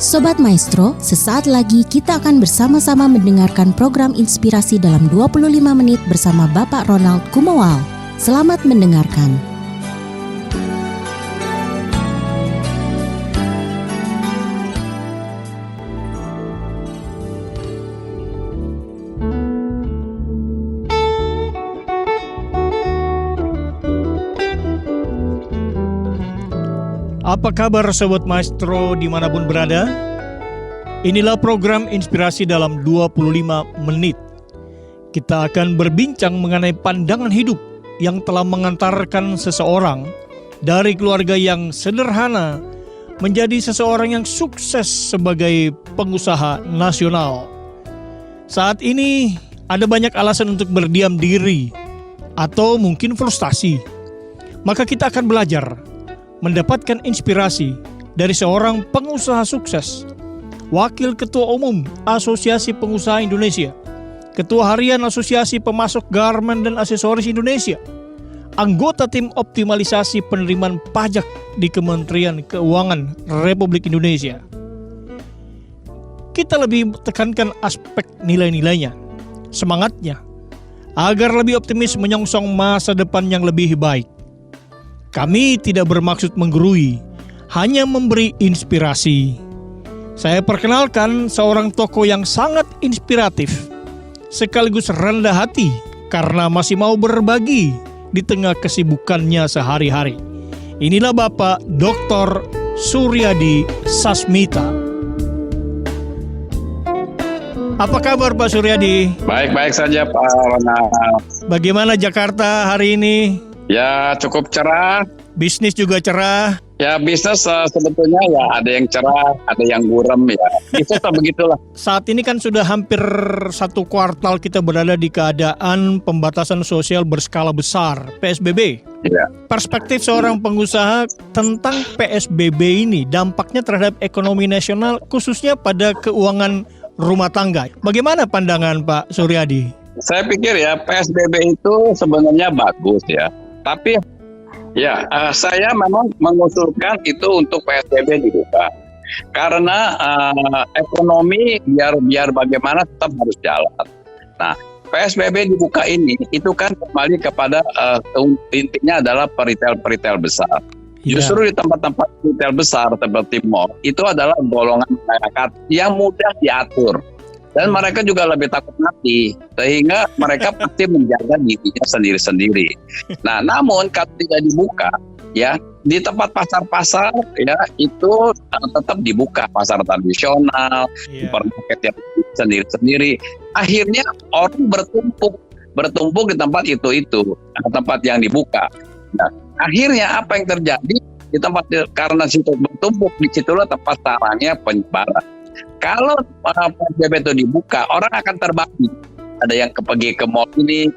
Sobat Maestro, sesaat lagi kita akan bersama-sama mendengarkan program inspirasi dalam 25 menit bersama Bapak Ronald Kumawal. Selamat mendengarkan. Apa kabar Sobat Maestro dimanapun berada? Inilah program inspirasi dalam 25 menit. Kita akan berbincang mengenai pandangan hidup yang telah mengantarkan seseorang dari keluarga yang sederhana menjadi seseorang yang sukses sebagai pengusaha nasional. Saat ini ada banyak alasan untuk berdiam diri atau mungkin frustasi. Maka kita akan belajar mendapatkan inspirasi dari seorang pengusaha sukses, Wakil Ketua Umum Asosiasi Pengusaha Indonesia, Ketua Harian Asosiasi Pemasok Garmen dan Aksesoris Indonesia, anggota tim optimalisasi penerimaan pajak di Kementerian Keuangan Republik Indonesia. Kita lebih tekankan aspek nilai-nilainya, semangatnya, agar lebih optimis menyongsong masa depan yang lebih baik. Kami tidak bermaksud menggurui, hanya memberi inspirasi. Saya perkenalkan seorang tokoh yang sangat inspiratif, sekaligus rendah hati karena masih mau berbagi di tengah kesibukannya sehari-hari. Inilah Bapak Dr. Suryadi Sasmita. Apa kabar Pak Suryadi? Baik-baik saja Pak Ronald. Bagaimana Jakarta hari ini? Ya cukup cerah. Bisnis juga cerah. Ya bisnis sebetulnya ya ada yang cerah, ada yang buram ya. Itu begitulah. Saat ini kan sudah hampir 1 kuartal kita berada di keadaan pembatasan sosial berskala besar, PSBB. Ya. Perspektif seorang pengusaha tentang PSBB ini, dampaknya terhadap ekonomi nasional khususnya pada keuangan rumah tangga. Bagaimana pandangan Pak Suryadi? Saya pikir ya PSBB itu sebenarnya bagus ya. Tapi ya saya memang mengusulkan itu untuk PSBB dibuka. Karena ekonomi biar bagaimana tetap harus jalan. Nah, PSBB dibuka ini itu kan kembali kepada intinya adalah peritel-peritel besar. Ya. Justru di tempat-tempat retail besar seperti mall itu adalah golongan masyarakat yang mudah diatur. Dan mereka juga lebih takut mati, sehingga mereka pasti menjaga dirinya sendiri-sendiri. Nah, namun kalau tidak dibuka, ya di tempat pasar-pasar ya itu tetap dibuka, pasar tradisional, supermarket yang sendiri-sendiri. Akhirnya orang bertumpuk di tempat itu, tempat yang dibuka. Nah, akhirnya apa yang terjadi di tempat karena situ bertumpuk, disitulah tempat sarangnya penyebaran. Kalau PSBB itu dibuka, orang akan terbagi. Ada yang pergi ke mall ini,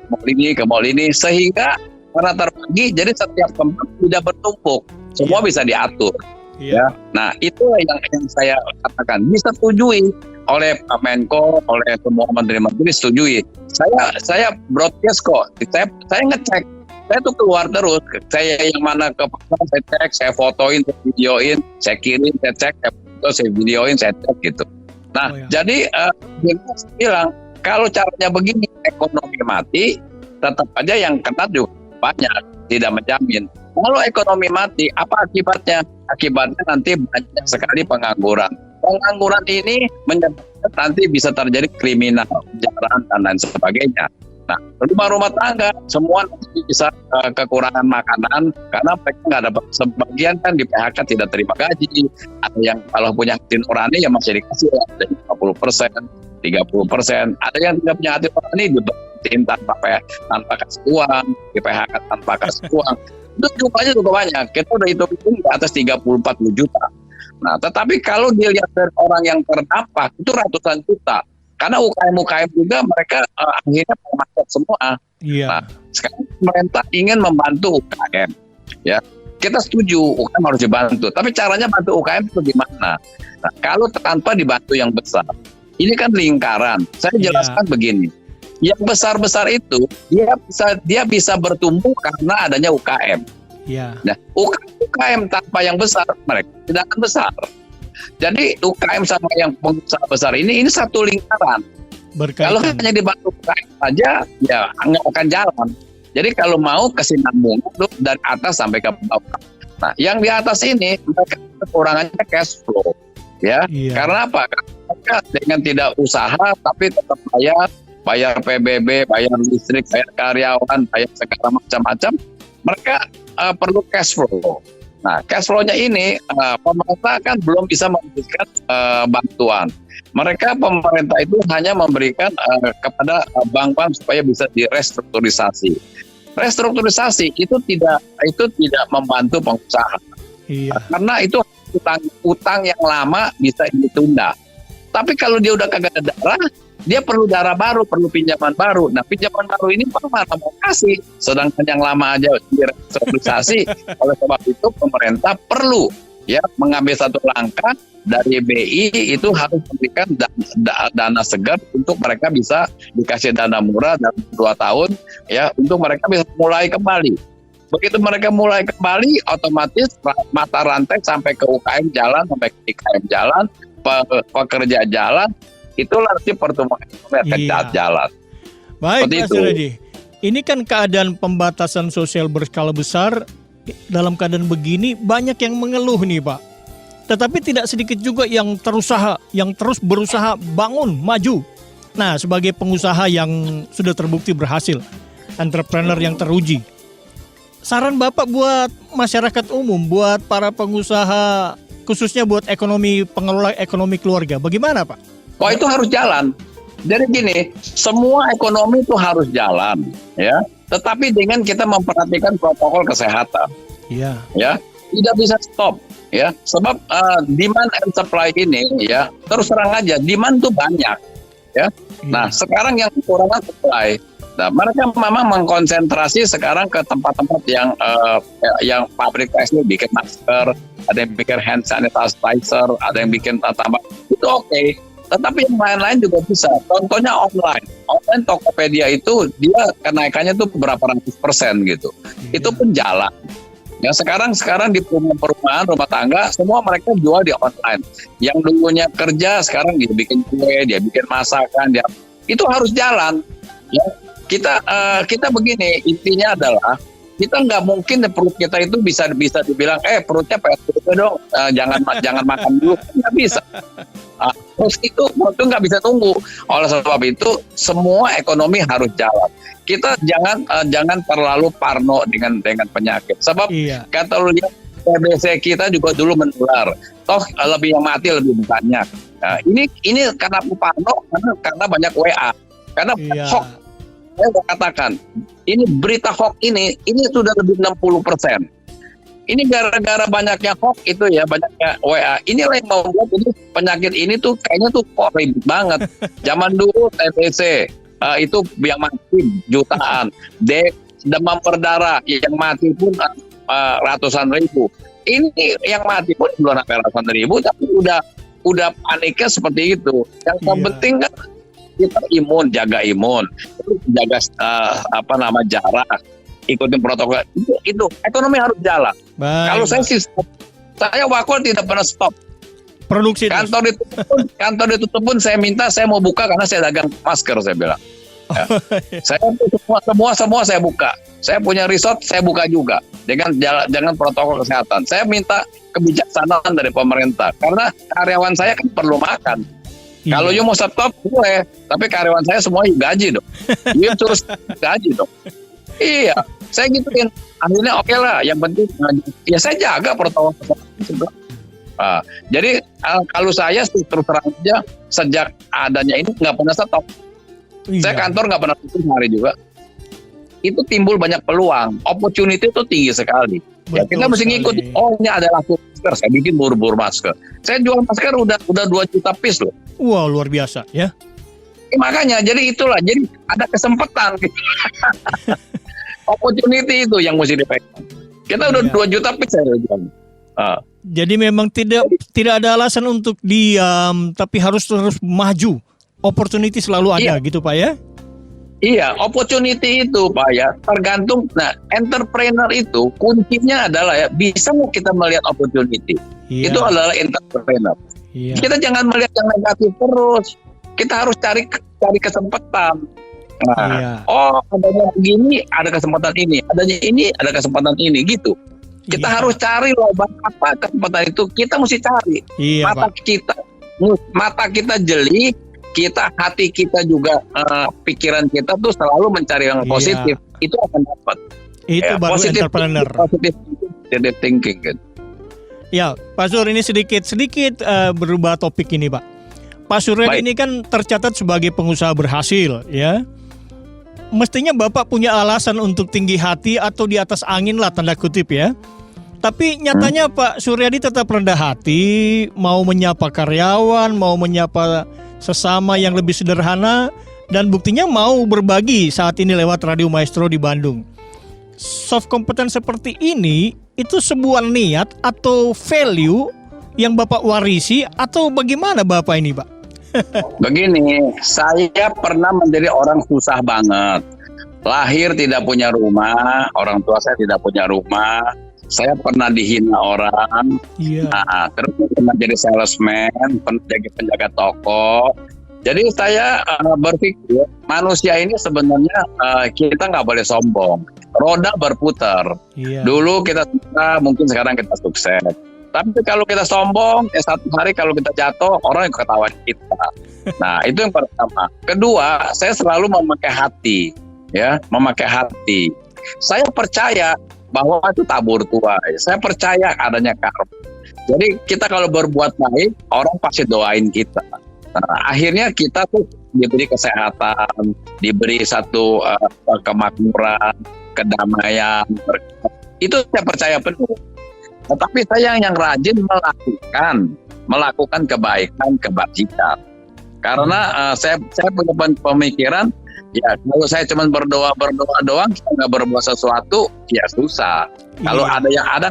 ke mall ini, sehingga karena terbagi, jadi setiap tempat tidak bertumpuk, semua bisa diatur. Ya, nah itu yang saya katakan disetujui oleh Pak Menko, oleh semua menteri-menteri setujui. Saya broadcast kok, saya ngecek. Saya tuh keluar terus, saya yang mana ke pasar saya cek, saya fotoin, saya videoin, saya kirim, saya cek, saya videoin, saya cek gitu. Nah, jadi saya bilang kalau caranya begini, ekonomi mati, tetap aja yang kena juga banyak, tidak menjamin. Kalau ekonomi mati, apa akibatnya? Akibatnya nanti banyak sekali pengangguran. Pengangguran ini menyebabkan nanti bisa terjadi kriminal, penjaraan dan lain sebagainya. Nah, rumah-rumah tangga semua bisa kekurangan makanan karena mereka nggak dapat, sebagian kan di PHK tidak terima gaji. Ada yang kalau punya hati nurani ya masih dikasih ada 50%, 30%. Ada yang tidak punya hati nurani diberhentiin tanpa kasih uang, di PHK tanpa kasih uang. Itu jumlahnya juga banyak. Kita udah hitung di atas 30-40 juta. Nah, tetapi kalau dilihat dari orang yang terdampak itu ratusan juta. Karena UKM juga mereka akhirnya masuk semua. Iya. Nah, sekarang pemerintah ingin membantu UKM. Ya, kita setuju UKM harus dibantu. Tapi caranya bantu UKM itu gimana? Nah, kalau tanpa dibantu yang besar, ini kan lingkaran. Saya jelaskan begini. Yang besar-besar itu dia bisa bertumbuh karena adanya UKM. Iya. Nah, UKM tanpa yang besar mereka tidak akan besar. Jadi UKM sama yang pengusaha besar ini satu lingkaran. Kalau Berkaitan. hanya dibantu UKM saja, ya nggak akan jalan. Jadi kalau mau kesinambungan tuh dari atas sampai ke bawah. Nah, yang di atas ini mereka kekurangannya cash flow, ya. Iya. Karena apa? Karena mereka dengan tidak usaha tapi tetap bayar PBB, bayar listrik, bayar karyawan, bayar segala macam-macam. Mereka perlu cash flow. Nah, cash flow-nya ini pemerintah kan belum bisa memberikan bantuan. Pemerintah itu hanya memberikan kepada bank-bank supaya bisa direstrukturisasi. Restrukturisasi itu tidak membantu pengusaha. Iya. Karena itu utang yang lama bisa ditunda. Tapi kalau dia udah kagak ada darah, dia perlu darah baru, perlu pinjaman baru. Nah, pinjaman baru ini mana mau kasih? Sedangkan yang lama aja direstrukturisasi. Oleh sebab itu pemerintah perlu ya mengambil satu langkah dari BI itu harus memberikan dana segar untuk mereka bisa dikasih dana murah dalam 2 tahun ya untuk mereka bisa mulai kembali. Begitu mereka mulai kembali, otomatis mata rantai sampai ke UKM jalan, sampai ke IKM jalan, pekerja jalan, itulah nanti pertumbuhan ekonomi akan jalan. Baik, Seperti Mas itu. Suradi. Ini kan keadaan pembatasan sosial berskala besar. Dalam keadaan begini banyak yang mengeluh nih, Pak. Tetapi tidak sedikit juga yang terus berusaha bangun, maju. Nah, sebagai pengusaha yang sudah terbukti berhasil, entrepreneur yang teruji, saran Bapak buat masyarakat umum, buat para pengusaha, khususnya buat pengelola ekonomi keluarga, bagaimana, Pak? Oh, itu harus jalan. Jadi gini, semua ekonomi itu harus jalan, ya. Tetapi dengan kita memperhatikan protokol kesehatan, Iya. ya, tidak bisa stop, ya. Sebab demand and supply ini, ya, terus terang aja, demand tuh banyak, ya. Nah, sekarang yang kekurangan supply. Nah, mereka memang mengkonsentrasi sekarang ke tempat-tempat yang pabrik tekstil bikin masker, ada yang bikin hand sanitizer, ada yang bikin tambah. Itu oke. Tetapi yang lain-lain juga bisa. Contohnya online. Online Tokopedia itu dia kenaikannya tuh berapa ratus% gitu. Iya. Itu pun jalan. Ya sekarang di perumahan rumah tangga semua mereka jual di online. Yang dulunya kerja sekarang dia bikin kue, dia bikin masakan, itu harus jalan. Ya kita begini, intinya adalah kita nggak mungkin perut kita itu bisa dibilang perutnya PSBB dong, jangan makan dulu, nggak bisa. Terus itu nggak bisa tunggu. Oleh sebab itu semua ekonomi harus jalan. Kita jangan terlalu parno dengan penyakit. Sebab kata lu lihat TBC kita juga dulu menular. Toh lebih yang mati lebih banyak. Nah, ini karena parno karena banyak WA. Karena hoax. Saya mau katakan, ini berita hoax ini sudah lebih 60%. Ini gara-gara banyaknya hoax itu ya, banyaknya WA. Inilah yang membuat ini penyakit ini tuh kayaknya tuh kok ribet banget. Zaman dulu TBC itu yang mati jutaan. Demam berdarah yang mati pun ratusan ribu. Ini yang mati pun belum sampai ratusan ribu, tapi udah paniknya seperti itu. Yang penting kan kita jaga imun, jaga jarak, ikutin protokol. Itu ekonomi harus jalan. Baik. Kalau saya Wakul tidak pernah stop. Produksi kantor ditutup pun saya minta, saya mau buka karena saya dagang masker, saya bilang. Ya. Saya semua saya buka. Saya punya resort, saya buka juga dengan protokol kesehatan. Saya minta kebijaksanaan dari pemerintah karena karyawan saya kan perlu makan. Kalau you mau stop boleh, tapi karyawan saya semua gaji dong. You terus gaji dong. Iya, saya gituin. Akhirnya oke lah, yang penting ya saya jaga protokol kesehatan. Jadi kalau saya terus terang aja sejak adanya ini nggak pernah stop. Saya kantor nggak pernah tutup hari juga. Itu timbul banyak peluang, opportunity itu tinggi sekali. Ya, kita mesti ngikut. Oh ini ada laku masker, saya bikin buru-buru masker. Saya jual masker udah 2 juta piece loh. Wow, luar biasa ya. Makanya jadi itulah, jadi ada kesempatan. Opportunity itu yang mesti dipegang. Kita udah 2 juta piece saya jual. Jadi memang tidak ada alasan untuk diam, tapi harus terus maju. Opportunity selalu ada gitu Pak ya. Iya, opportunity itu Pak ya, tergantung. Nah, entrepreneur itu kuncinya adalah ya, bisa nggak kita melihat opportunity. Iya. Itu adalah entrepreneur. Iya. Kita jangan melihat yang negatif terus. Kita harus cari kesempatan. Nah, Iya. oh adanya begini, ada kesempatan ini. Adanya ini, ada kesempatan ini, gitu. Kita Iya. harus cari loh, apa kesempatan itu. Kita mesti cari. Iya, mata Pak. kita jeli. Hati kita juga, pikiran kita tuh selalu mencari yang Iya. positif. Itu akan dapat. Itu baru entrepreneur. Positive thinking gitu. Ya, Pak Sur, ini sedikit berubah topik ini, Pak. Pak Suryadi Baik. ini kan tercatat sebagai pengusaha berhasil, ya. Mestinya Bapak punya alasan untuk tinggi hati atau di atas angin lah, tanda kutip ya. Tapi nyatanya Pak Suryadi tetap rendah hati, mau menyapa karyawan, mau menyapa sesama yang lebih sederhana, dan buktinya mau berbagi saat ini lewat Radio Maestro di Bandung. Soft competence seperti ini itu sebuah niat atau value yang Bapak warisi atau bagaimana Bapak ini, Pak? Begini, saya pernah menjadi orang susah banget. Lahir tidak punya rumah, orang tua saya tidak punya rumah. Saya pernah dihina orang. Iya. Nah, terus pernah jadi salesman, pernah jadi penjaga toko. Jadi saya berpikir manusia ini sebenarnya kita nggak boleh sombong. Roda berputar. Iya. Dulu kita susah, mungkin sekarang kita sukses. Tapi kalau kita sombong, satu hari kalau kita jatuh, orang yang ketawa kita. Nah, itu yang pertama. Kedua, saya selalu memakai hati, ya, memakai hati. Saya percaya bahwa itu tabur tuai. Saya percaya adanya karma. Jadi kita kalau berbuat baik, orang pasti doain kita. Nah, akhirnya kita tuh diberi kesehatan, diberi satu kemakmuran, kedamaian. Itu saya percaya penuh. Tetapi saya yang rajin melakukan kebaikan, kebajikan. Karena saya punya pemikiran, ya kalau saya cuma berdoa doang, saya nggak berbuat sesuatu, ya susah. Kalau ada yang ada,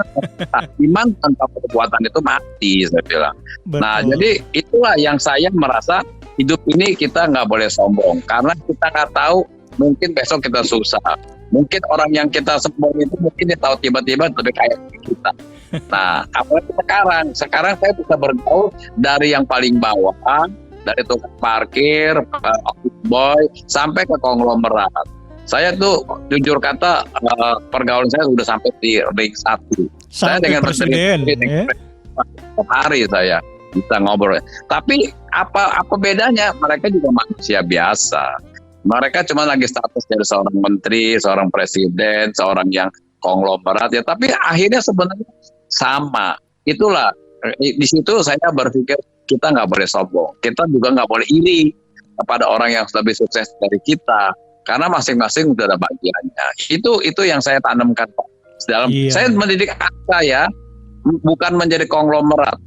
iman tanpa perbuatan itu mati, saya bilang. Betul. Nah, jadi itulah yang saya merasa hidup ini kita nggak boleh sombong. Karena kita nggak tahu, mungkin besok kita susah. Mungkin orang yang kita sombong itu mungkin dia tahu tiba-tiba lebih kaya dari kita. Nah, apalagi sekarang saya bisa bergaul dari yang paling bawah, dari tukang parkir, office boy, sampai ke konglomerat. Saya tuh jujur kata pergaulan saya sudah sampai di ring 1. Saya dengan presiden, setiap hari saya bisa ngobrol. Tapi apa bedanya? Mereka juga manusia biasa. Mereka cuma lagi status dari seorang menteri, seorang presiden, seorang yang konglomerat ya. Tapi akhirnya sebenarnya sama. Itulah di situ saya berpikir kita nggak boleh sombong. Kita juga nggak boleh iri kepada orang yang lebih sukses dari kita. Karena masing-masing sudah ada bagiannya. Itu yang saya tanamkan, Pak. Saya mendidik anak saya bukan menjadi konglomerat.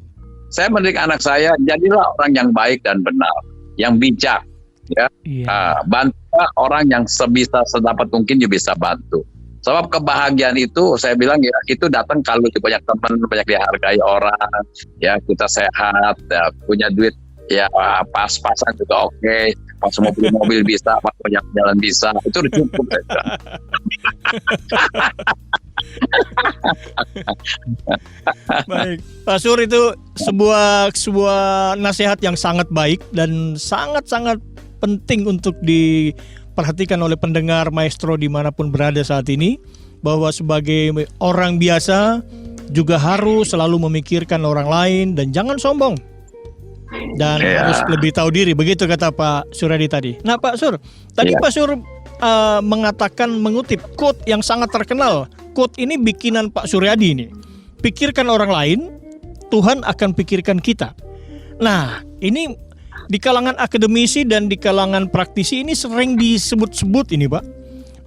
Saya mendidik anak saya jadilah orang yang baik dan benar, yang bijak, ya. Bantu orang yang sedapat mungkin juga bisa bantu. Sebab kebahagiaan itu saya bilang ya itu datang kalau banyak teman, banyak dihargai orang, ya kita sehat, ya, punya duit. Ya pas-pasan juga oke. Pas mau beli mobil bisa, pas mau jalan bisa, itu udah cukup. Baik, Pak Sur, itu sebuah nasihat yang sangat baik dan sangat penting untuk diperhatikan oleh pendengar Maestro dimanapun berada saat ini, bahwa sebagai orang biasa juga harus selalu memikirkan orang lain dan jangan sombong. Dan harus lebih tahu diri, begitu kata Pak Suryadi tadi. Nah Pak Sur, tadi Pak Sur mengatakan, mengutip quote yang sangat terkenal. Quote ini bikinan Pak Suryadi ini. Pikirkan orang lain, Tuhan akan pikirkan kita. Nah ini di kalangan akademisi dan di kalangan praktisi ini sering disebut-sebut ini Pak.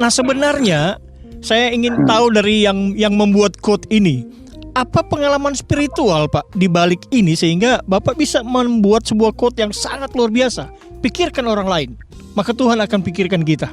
Nah sebenarnya saya ingin tahu dari yang membuat quote ini, apa pengalaman spiritual Pak di balik ini sehingga Bapak bisa membuat sebuah quote yang sangat luar biasa. Pikirkan orang lain, maka Tuhan akan pikirkan kita.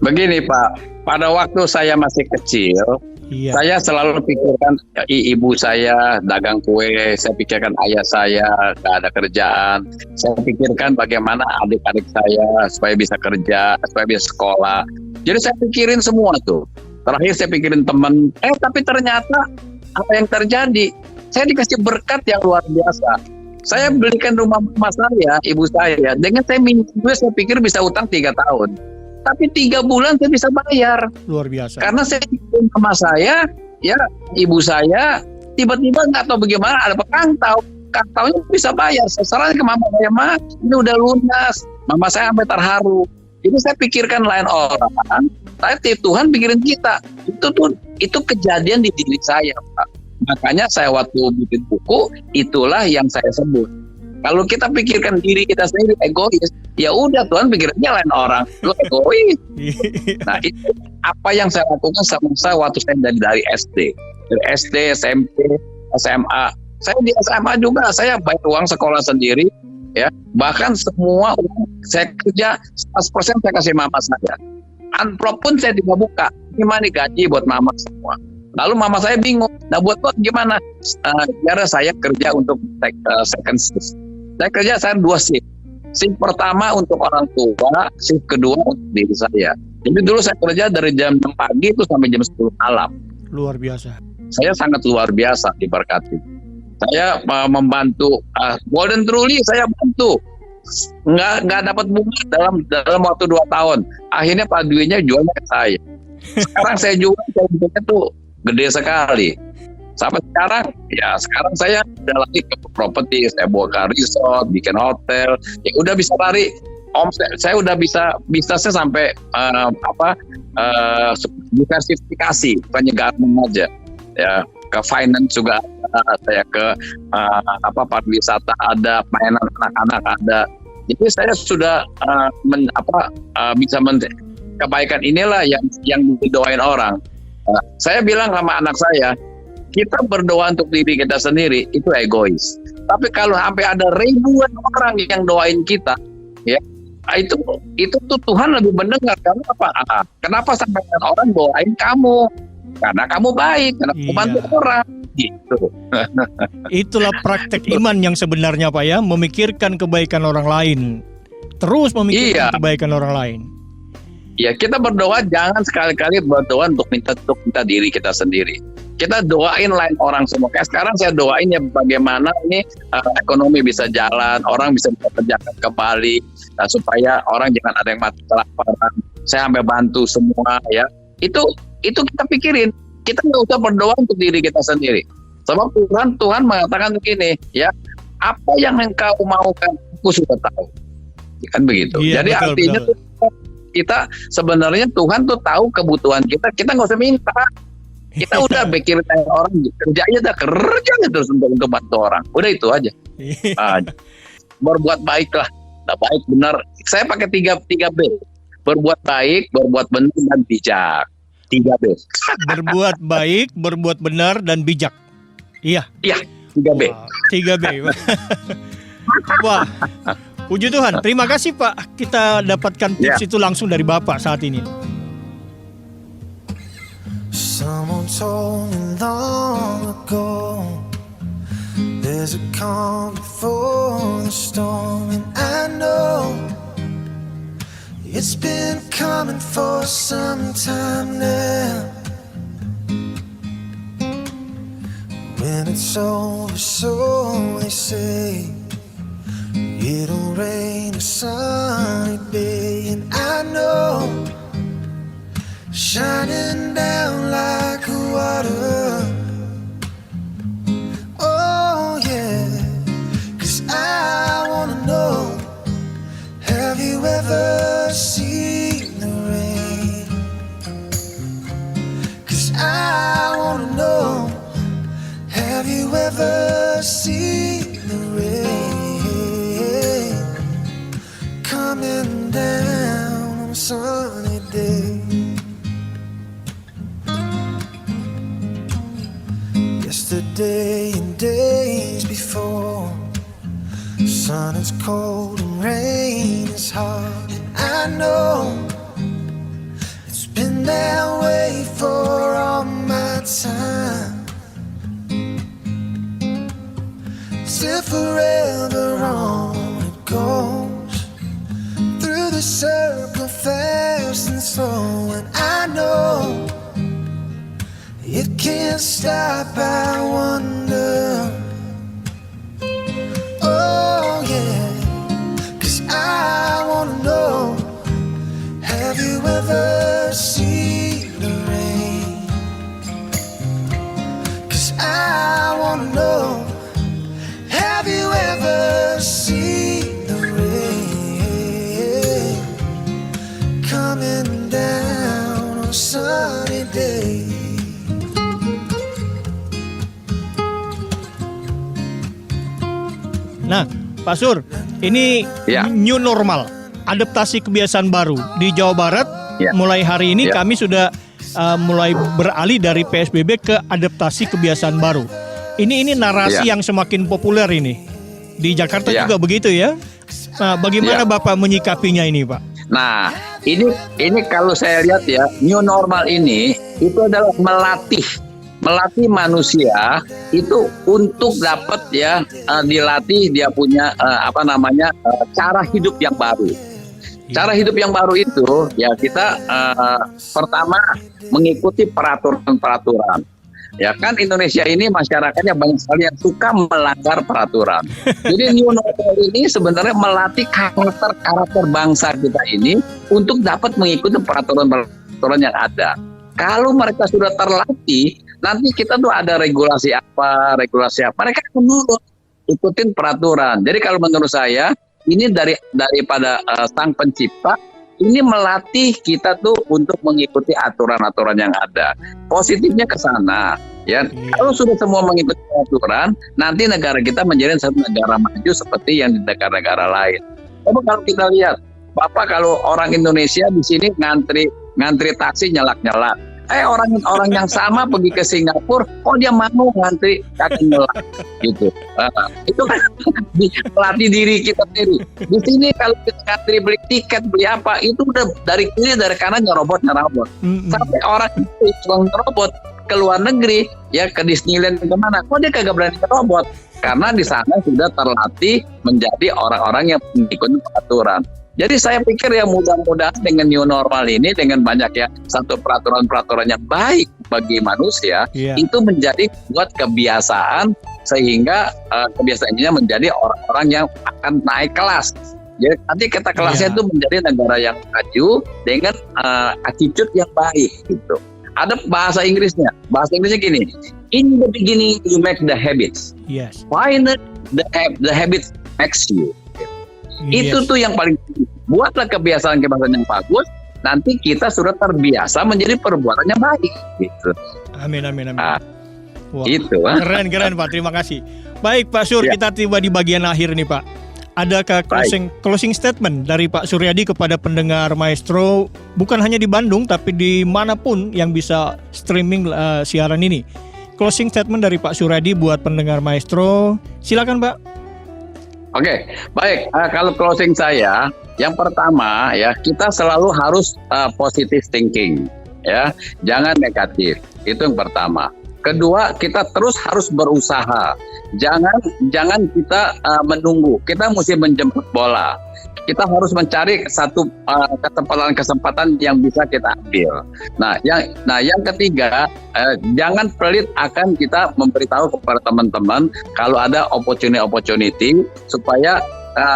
Begini Pak, pada waktu saya masih kecil, Iya. Saya selalu pikirkan ibu saya dagang kue, saya pikirkan ayah saya nggak ada kerjaan, saya pikirkan bagaimana adik-adik saya supaya bisa kerja, supaya bisa sekolah. Jadi saya pikirin semua tuh. Terakhir saya pikirin teman, tapi ternyata apa yang terjadi? Saya dikasih berkat yang luar biasa. Saya belikan rumah mama saya, ibu saya. Dengan saya minjem duit, saya pikir bisa utang 3 tahun. Tapi 3 bulan saya bisa bayar. Luar biasa. Karena saya minjem sama saya, ya ibu saya, tiba-tiba nggak tahu bagaimana ada kantau. Kantaunya bisa bayar. Saya serahin ke mama saya, Ma, ini udah lunas. Mama saya sampai terharu. Jadi saya pikirkan lain orang, tapi Tuhan pikirin kita. Itu kejadian di diri saya, Pak. Makanya saya waktu bikin buku, itulah yang saya sebut. Kalau kita pikirkan diri kita sendiri egois, ya udah Tuhan pikirannya lain orang, lu egois. Nah itu apa yang saya lakukan sama saya waktu saya dari SD, SMP, SMA. Saya di SMA juga, saya bayar uang sekolah sendiri, ya. Bahkan semua uang saya kerja 100% saya kasih mama saya. Amplop pun saya tidak buka. Gimana gaji buat mama semua. Lalu mama saya bingung, nah buat gimana? Karena saya kerja untuk second shift. Saya kerja 2 shift. Shift pertama untuk orang tua, shift kedua untuk diri saya. Jadi dulu saya kerja dari jam 6 pagi itu sampai jam 10 malam. Luar biasa. Saya sangat luar biasa diberkati. Saya membantu, Golden Truly saya bantu. Nggak dapat bunga dalam waktu 2 tahun. Akhirnya Pak Dwi-nya jualnya ke saya. Sekarang saya jual, saya jualnya tuh gede sekali. Sampai sekarang saya udah lari ke properti, saya bawa ke resort, bikin hotel, ya udah bisa lari omset, saya udah bisa saya sampai diversifikasi, bukannya garment aja, ya ke finance juga ada, saya ke pariwisata ada, mainan anak-anak ada. Jadi saya sudah bisa kebaikan inilah yang didoain orang. Saya bilang sama anak saya, kita berdoa untuk diri kita sendiri itu egois. Tapi kalau sampai ada ribuan orang yang doain kita, ya itu tuh Tuhan lebih mendengar. Kenapa? Kenapa sampai orang doain kamu? Karena kamu baik, karena kamu bantu orang. Gitu. Itulah praktek iman yang sebenarnya, Pak, ya, memikirkan kebaikan orang lain, terus memikirkan kebaikan orang lain. Ya, kita berdoa jangan sekali-kali berdoa untuk minta diri kita sendiri. Kita doain lain orang semua. Kayak sekarang saya doain ya bagaimana ini ekonomi bisa jalan, orang bisa bekerjakan kembali, supaya orang jangan ada yang mati kelaparan. Saya sampai bantu semua, ya. Itu kita pikirin. Kita nggak usah berdoa untuk diri kita sendiri. Sebab Tuhan mengatakan begini, ya, apa yang engkau maukan, aku sudah tahu. Kan begitu. Iya, jadi betul, artinya betul. Kita sebenarnya Tuhan tuh tahu kebutuhan kita nggak usah minta. Kita udah pikirin orang, kerja aja terus untuk bantu orang. Udah itu aja. Berbuat baiklah, baik benar. Saya pakai 3B. Berbuat baik, berbuat benar dan bijak. 3B. Berbuat baik, berbuat benar dan bijak. Iya. Iya, 3B. 3B. Wah. Puji Tuhan, terima kasih Pak. Kita dapatkan tips itu langsung dari Bapak saat ini. Someone told me long ago, there's a calm before the storm, and I know it's been coming for some time now. When it's over, so they say, it'll rain a sunny day, and I know shining down like water. Oh yeah, 'cause I wanna know, have you ever seen the rain? 'Cause I wanna know, have you ever seen the rain coming down on a sunny day? Yesterday and days before, sun is cold and rain is hard, and I know it's been that way for all my time till forever on it goes through the circle fast and slow, and I know it can't stop. I wonder, oh yeah, 'cause I wanna know, have you ever seen the rain? 'Cause I wanna know, have you ever seen the rain coming down on a sunny day? Nah, Pak Sur, ini Ya. new normal, adaptasi kebiasaan baru di Jawa Barat. Ya. Mulai hari ini Ya. kami sudah mulai beralih dari PSBB ke adaptasi kebiasaan baru. Ini narasi Ya. yang semakin populer ini. Di Jakarta Ya. juga begitu ya. Nah, bagaimana Ya. Bapak menyikapinya ini, Pak? Nah, ini kalau saya lihat ya, new normal ini itu adalah melatih manusia itu untuk dapat ya dilatih dia punya cara hidup yang baru. Cara hidup yang baru itu ya kita pertama mengikuti peraturan-peraturan. Ya kan Indonesia ini masyarakatnya banyak sekali yang suka melanggar peraturan. Jadi new normal ini sebenarnya melatih karakter bangsa kita ini untuk dapat mengikuti peraturan-peraturan yang ada. Kalau mereka sudah terlatih, nanti kita tuh ada regulasi apa, mereka akan nurut, ikutin peraturan. Jadi kalau menurut saya ini daripada Sang Pencipta ini melatih kita tuh untuk mengikuti aturan-aturan yang ada. Positifnya ke sana, ya. Kalau sudah semua mengikuti aturan, nanti negara kita menjadi satu negara maju seperti yang di negara-negara lain. Coba kalau kita lihat, Bapak kalau orang Indonesia di sini ngantri taksi nyalak-nyalak. Orang yang sama pergi ke Singapura, dia mau ngantri kaki nyelak gitu. Itu kan melatih diri kita sendiri. Di sini kalau kita ngantri beli tiket, beli apa, itu udah dari kiri dari kanan nyerobot. Sampai orang itu nyerobot ke luar negeri, ya ke Disneyland kemana, dia kagak berani nyerobot karena di sana sudah terlatih menjadi orang-orang yang mengikuti peraturan. Jadi saya pikir ya mudah-mudahan dengan new normal ini, dengan banyak ya satu peraturan-peraturan yang baik bagi manusia, itu menjadi buat kebiasaan sehingga kebiasaannya menjadi orang-orang yang akan naik kelas. Jadi nanti kita kelasnya itu menjadi negara yang maju dengan attitude yang baik gitu. Ada bahasa Inggrisnya gini, in the beginning you make the habits, finally the habits makes you. Itu tuh yang paling penting. Buatlah kebiasaan-kebiasaan yang bagus, nanti kita sudah terbiasa menjadi perbuatan yang baik gitu. Amin. Wah, gitu. Keren Pak, terima kasih. Baik Pak Sur, kita tiba di bagian akhir nih Pak. Adakah closing statement dari Pak Suryadi kepada pendengar Maestro, bukan hanya di Bandung tapi dimanapun yang bisa streaming siaran ini? Closing statement dari Pak Suryadi buat pendengar Maestro, silakan Pak. Oke, baik. Kalau closing saya, yang pertama ya kita selalu harus positive thinking, ya, jangan negatif. Itu yang pertama. Kedua, kita terus harus berusaha. Jangan kita menunggu. Kita mesti menjemput bola. Kita harus mencari satu kesempatan yang bisa kita ambil. Nah, yang ketiga, jangan pelit akan kita memberitahu kepada teman-teman kalau ada opportunity supaya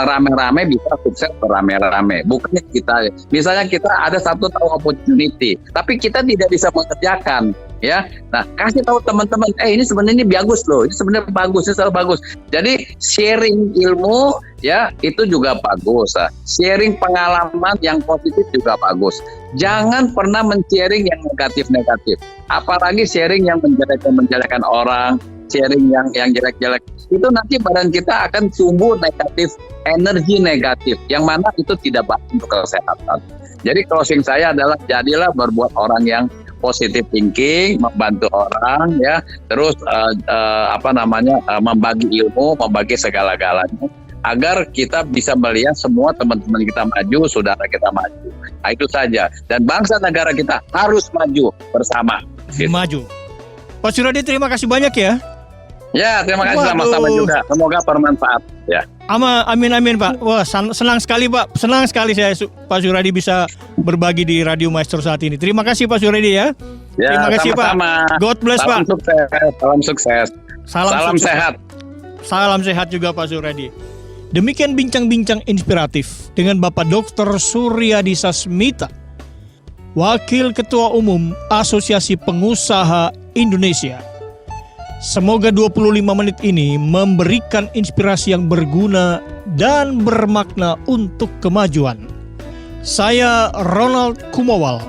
rame-rame bisa sukses berame-rame. Bukannya kita, misalnya kita ada satu tahu opportunity, tapi kita tidak bisa mengerjakan, ya. Nah, kasih tahu teman-teman, ini sebenarnya bagus loh, ini sebenarnya bagus, ini selalu bagus. Jadi sharing ilmu, ya, itu juga bagus. Sharing pengalaman yang positif juga bagus. Jangan pernah men-sharing yang negatif-negatif. Apalagi sharing yang menjelekan orang, sharing yang jelek-jelek. Itu nanti badan kita akan tumbuh negatif, energi negatif, yang mana itu tidak baik untuk kesehatan. Jadi closing saya adalah jadilah berbuat orang yang positive thinking, membantu orang, ya, terus membagi ilmu, membagi segala-galanya, agar kita bisa melihat semua teman-teman kita maju, saudara kita maju. Nah, itu saja. Dan bangsa negara kita harus maju bersama. Maju. Pak Suradi, terima kasih banyak ya. Ya, terima kasih Waduh. sama-sama juga. Semoga bermanfaat ya. Amin Pak. Wah, senang sekali Pak. Senang sekali saya Pak Suradi bisa berbagi di Radio Maestro saat ini. Terima kasih Pak Suradi ya. Ya, Terima kasih sama-sama. Pak. God bless Salam Pak. sukses. Salam sukses. Salam sukses. sehat. Salam sehat juga Pak Suradi. Demikian bincang-bincang inspiratif dengan Bapak Dr. Suryadi Sasmita, Wakil Ketua Umum Asosiasi Pengusaha Indonesia. Semoga 25 menit ini memberikan inspirasi yang berguna dan bermakna untuk kemajuan. Saya Ronald Kumawal.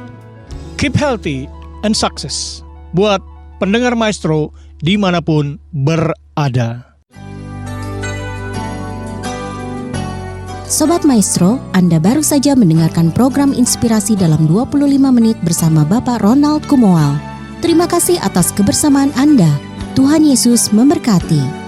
Keep healthy and success. Buat pendengar Maestro dimanapun berada. Sobat Maestro, Anda baru saja mendengarkan program inspirasi dalam 25 menit bersama Bapak Ronald Kumawal. Terima kasih atas kebersamaan Anda. Tuhan Yesus memberkati.